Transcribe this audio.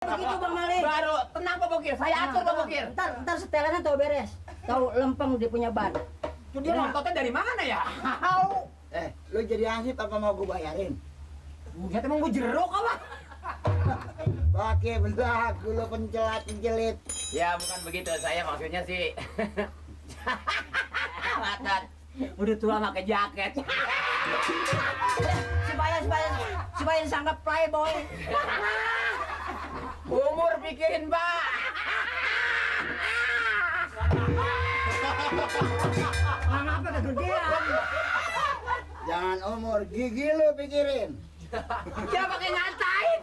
Begitu Bang Mali. Baru tenang Pak Bokir, saya atur Pak Bokir. Ntar setelannya tahu beres. Tahu lempeng dia punya ban. Itu dia nontotnya dari mana ya? Lu jadi hansip apa mau gue bayarin? Ya emang gue jeruk apa? Pakai benda aku lu pencelat-pencelit. Ya bukan begitu, saya maksudnya sih. Matat, udah tua pakai jaket. supaya disangka playboy. Umur pikirin Pak. Kenapa kegedean? Jangan umur, gigi lu pikirin. Dia pakai ngatain.